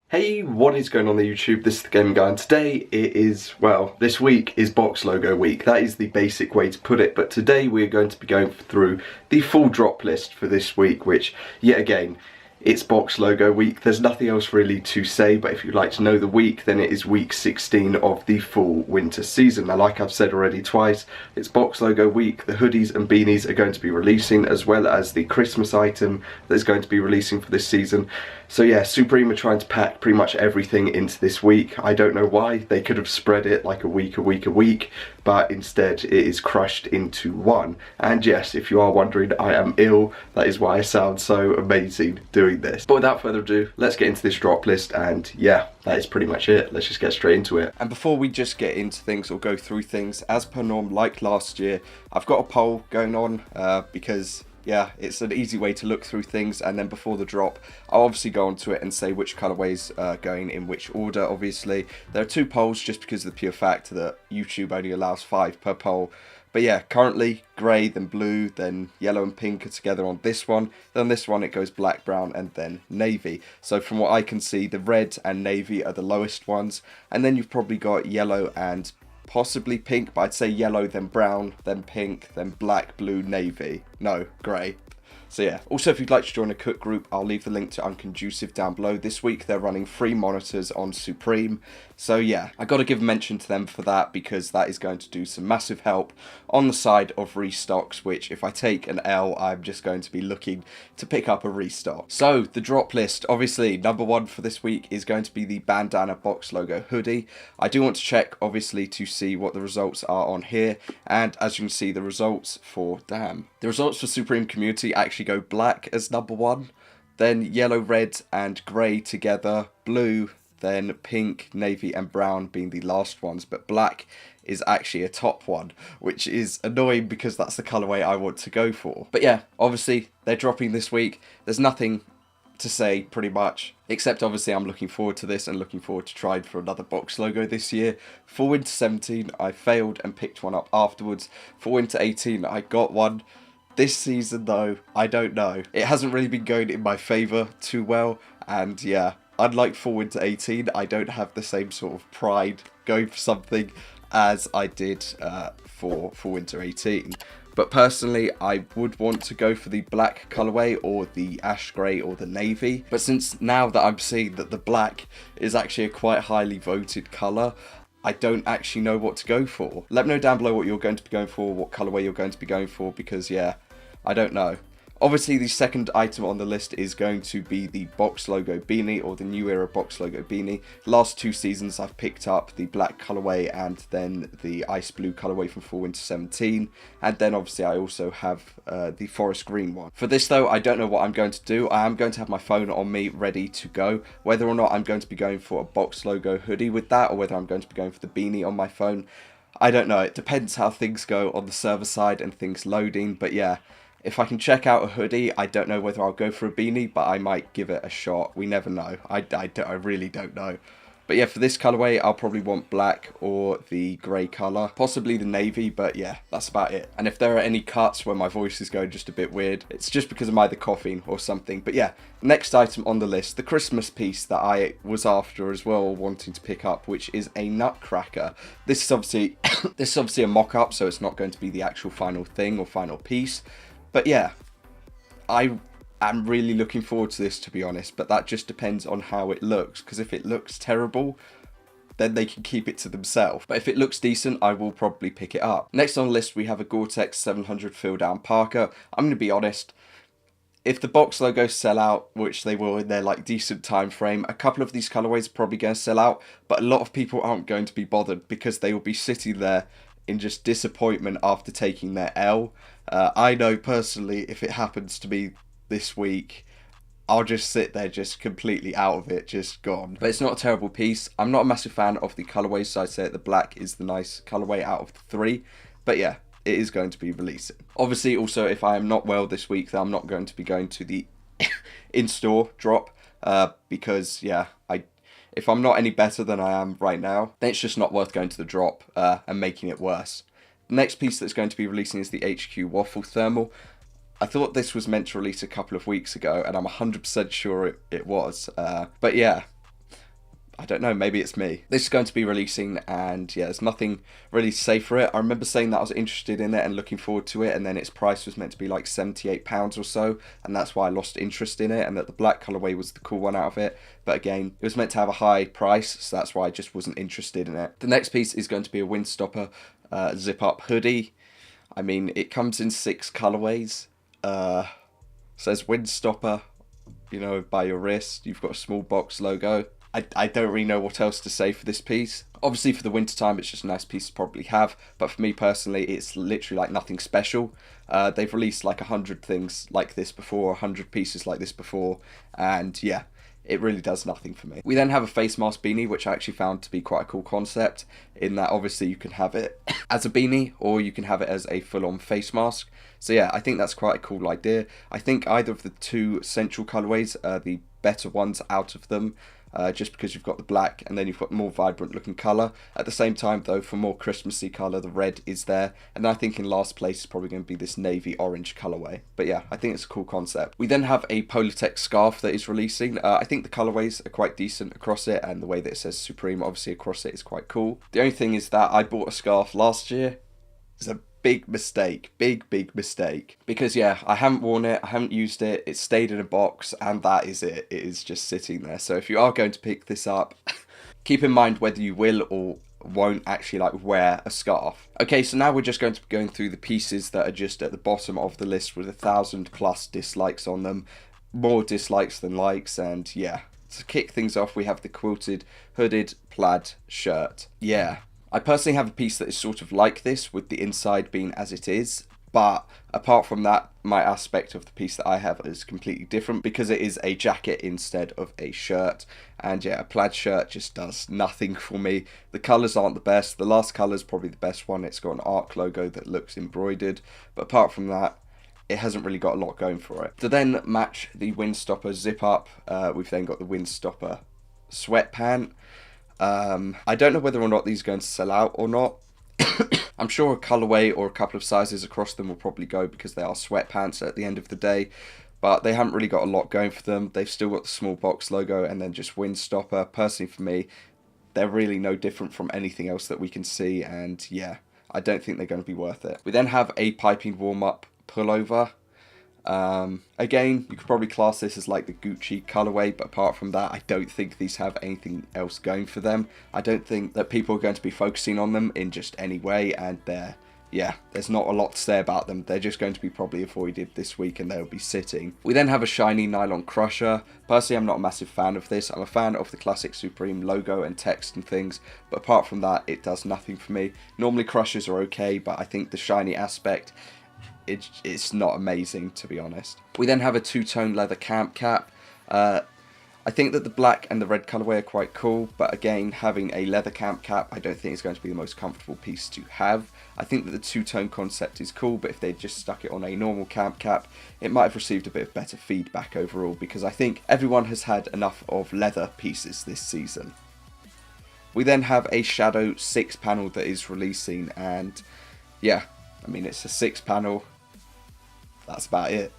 Hey, what is going on the YouTube? This is the Gaming Guy, and today it is, well, this week is box logo week. That is the basic way to put it, but today we're going to be going through the full drop list for this week, which, yet again, it's box logo week. There's nothing else really to say, but if you'd like to know the week, then it is week 16 of the full winter season. Now, like I've said already twice, it's box logo week. The hoodies and beanies are going to be releasing, as well as the Christmas item that's going to be releasing for this season. So yeah, Supreme are trying to pack pretty much everything into this week. I don't know why. They could have spread it like a week, but instead it is crushed into one. And yes, if you are wondering, I am ill. That is why I sound so amazing doing this. But without further ado, let's get into this drop list, and yeah, that is pretty much it. Let's just get straight into it. And before we just get into things or go through things, as per norm, like last year, I've got a poll going on because yeah, it's an easy way to look through things, and then before the drop, I'll obviously go onto it and say which colourways are going in which order. Obviously, there are 2 polls just because of the pure fact that YouTube only allows 5 per poll. But yeah, currently grey, then blue, then yellow and pink are together on this one. Then on this one it goes black, brown, and then navy. So from what I can see, the red and navy are the lowest ones, and then you've probably got yellow and possibly pink, but I'd say yellow, then brown, then pink, then black, blue, navy. No, grey. So yeah, also if you'd like to join a cook group, I'll leave the link to Unconducive down below. This week they're running free monitors on Supreme. So yeah, I got to give a mention to them for that, because that is going to do some massive help on the side of restocks, which if I take an L, I'm just going to be looking to pick up a restock. So the drop list, obviously number 1 for this week is going to be the bandana box logo hoodie. I do want to check obviously to see what the results are on here, and as you can see, the results for Supreme Community actually go black as number 1, then yellow, red and grey together, blue, then pink, navy and brown being the last ones, but black is actually a top one, which is annoying because that's the colourway I want to go for. But yeah, obviously they're dropping this week. There's nothing to say pretty much, except obviously I'm looking forward to this and looking forward to trying for another box logo this year. For winter 17 I failed and picked one up afterwards. For winter 18 I got one. This season though, I don't know. It hasn't really been going in my favour too well, and yeah, unlike for winter 18, I don't have the same sort of pride going for something as I did for winter 18. But personally, I would want to go for the black colourway or the ash grey or the navy. But since now that I'm seeing that the black is actually a quite highly voted colour, I don't actually know what to go for. Let me know down below what you're going to be going for, what colourway you're going to be going for, because yeah, I don't know. Obviously, the second item on the list is going to be the box logo beanie, or the new era box logo beanie. Last 2 seasons I've picked up the black colourway and then the ice blue colourway from fall winter 17, and then obviously I also have the forest green one. For this though, I don't know what I'm going to do. I am going to have my phone on me ready to go. Whether or not I'm going to be going for a box logo hoodie with that, or whether I'm going to be going for the beanie on my phone, I don't know. It depends how things go on the server side and things loading, but yeah. If I can check out a hoodie, I don't know whether I'll go for a beanie, but I might give it a shot. We never know. I really don't know. But yeah, for this colourway, I'll probably want black or the grey colour. Possibly the navy, but yeah, that's about it. And if there are any cuts where my voice is going just a bit weird, it's just because of either coughing or something. But yeah, next item on the list, the Christmas piece that I was after as well, wanting to pick up, which is a nutcracker. This is obviously a mock-up, so it's not going to be the actual final thing or final piece. But yeah, I am really looking forward to this, to be honest, but that just depends on how it looks, because if it looks terrible, then they can keep it to themselves. But if it looks decent, I will probably pick it up. Next on the list, we have a Gore-Tex 700 Fill Down Parker. I'm going to be honest, if the box logos sell out, which they will in their like decent time frame, a couple of these colorways are probably going to sell out, but a lot of people aren't going to be bothered because they will be sitting there in just disappointment after taking their L. I know personally, if it happens to me this week, I'll just sit there just completely out of it, just gone. But it's not a terrible piece. I'm not a massive fan of the colourway, so I'd say the black is the nice colourway out of the 3. But yeah, it is going to be releasing. Obviously, also, if I am not well this week, then I'm not going to be going to the in-store drop, because yeah, if I'm not any better than I am right now, then it's just not worth going to the drop and making it worse. The next piece that's going to be releasing is the HQ Waffle Thermal. I thought this was meant to release a couple of weeks ago, and I'm 100% sure it was. But yeah, I don't know, maybe it's me. This is going to be releasing, and yeah, there's nothing really to say for it. I remember saying that I was interested in it and looking forward to it, and then its price was meant to be like £78 or so, and that's why I lost interest in it, and that the black colourway was the cool one out of it. But again, it was meant to have a high price, so that's why I just wasn't interested in it. The next piece is going to be a Windstopper zip-up hoodie. I mean, it comes in 6 colourways. Says Windstopper, you know, by your wrist. You've got a small box logo. I don't really know what else to say for this piece. Obviously for the winter time it's just a nice piece to probably have, but for me personally it's literally like nothing special. They've released like 100 things like this before, 100 pieces like this before, and yeah, it really does nothing for me. We then have a face mask beanie, which I actually found to be quite a cool concept, in that obviously you can have it as a beanie or you can have it as a full-on face mask. So yeah, I think that's quite a cool idea. I think either of the 2 central colourways are the better ones out of them. Just because you've got the black and then you've got more vibrant looking colour. At the same time though, for more Christmassy colour, the red is there, and I think in last place is probably going to be this navy orange colourway. But yeah, I think it's a cool concept. We then have a Polartec scarf that is releasing. I think the colourways are quite decent across it, and the way that it says Supreme obviously across it is quite cool. The only thing is that I bought a scarf last year. It's a big mistake, big mistake, because yeah, I haven't worn it, I haven't used it, it stayed in a box, and that is it. It is just sitting there. So if you are going to pick this up, keep in mind whether you will or won't actually like wear a scarf. Okay, so now we're just going to be going through the pieces that are just at the bottom of the list with 1,000+ dislikes on them, more dislikes than likes. And yeah, to kick things off, we have the quilted hooded plaid shirt. Yeah, I personally have a piece that is sort of like this, with the inside being as it is, but apart from that, my aspect of the piece that I have is completely different, because it is a jacket instead of a shirt. And yeah, a plaid shirt just does nothing for me. The colours aren't the best. The last colour is probably the best one. It's got an ARC logo that looks embroidered, but apart from that, it hasn't really got a lot going for it. To then match the Windstopper zip up, we've then got the Windstopper sweat pant. I don't know whether or not these are going to sell out or not. I'm sure a colourway or a couple of sizes across them will probably go, because they are sweatpants at the end of the day, but they haven't really got a lot going for them. They've still got the small box logo and then just Windstopper. Personally for me, they're really no different from anything else that we can see, and yeah, I don't think they're going to be worth it. We then have a piping warm-up pullover. Again, you could probably class this as like the Gucci colorway, but apart from that, I don't think these have anything else going for them. I don't think that people are going to be focusing on them in just any way, and yeah, there's not a lot to say about them. They're just going to be probably avoided this week, and they'll be sitting. We then have a shiny nylon crusher. Personally, I'm not a massive fan of this. I'm a fan of the classic Supreme logo and text and things, but apart from that, it does nothing for me. Normally crushers are okay, but I think the shiny aspect, it's not amazing, to be honest. We then have a two-tone leather camp cap. I think that the black and the red colourway are quite cool, but again, having a leather camp cap, I don't think it's going to be the most comfortable piece to have. I think that the two-tone concept is cool, but if they just stuck it on a normal camp cap, it might have received a bit of better feedback overall, because I think everyone has had enough of leather pieces this season. We then have a Shadow 6 panel that is releasing, and yeah, I mean, it's a 6 panel. That's about it.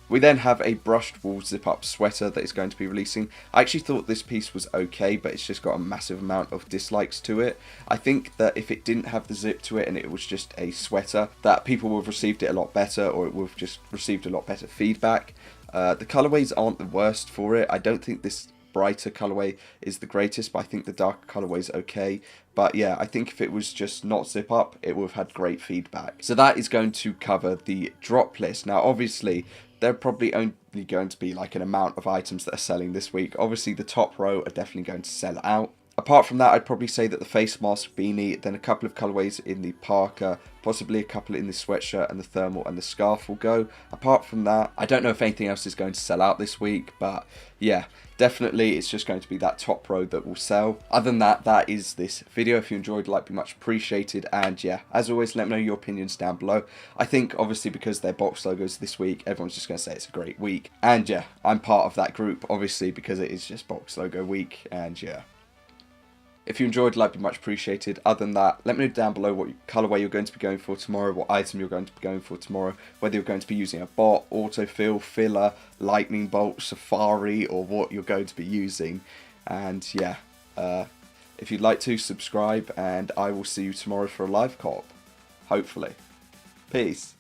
We then have a brushed wool zip-up sweater that is going to be releasing. I actually thought this piece was okay, but it's just got a massive amount of dislikes to it. I think that if it didn't have the zip to it and it was just a sweater, that people would have received it a lot better, or it would have just received a lot better feedback. The colourways aren't the worst for it. I don't think this brighter colourway is the greatest, but I think the darker colourway is okay. But yeah, I think if it was just not zip up, it would have had great feedback. So that is going to cover the drop list. Now obviously, there are probably only going to be like an amount of items that are selling this week. Obviously the top row are definitely going to sell out. Apart from that, I'd probably say that the face mask beanie, then a couple of colourways in the parka, possibly a couple in the sweatshirt, and the thermal and the scarf will go. Apart from that, I don't know if anything else is going to sell out this week, but yeah, definitely it's just going to be that top row that will sell. Other than that, that is this video. If you enjoyed, like, be much appreciated, and yeah, as always, let me know your opinions down below. I think obviously because they're box logos this week, everyone's just going to say it's a great week, and yeah, I'm part of that group obviously because it is just box logo week, and yeah. If you enjoyed, like, be much appreciated. Other than that, let me know down below what colourway you're going to be going for tomorrow, what item you're going to be going for tomorrow, whether you're going to be using a bot, autofill, filler, lightning bolt, safari, or what you're going to be using. And yeah, if you'd like to, subscribe, and I will see you tomorrow for a live co-op. Hopefully. Peace.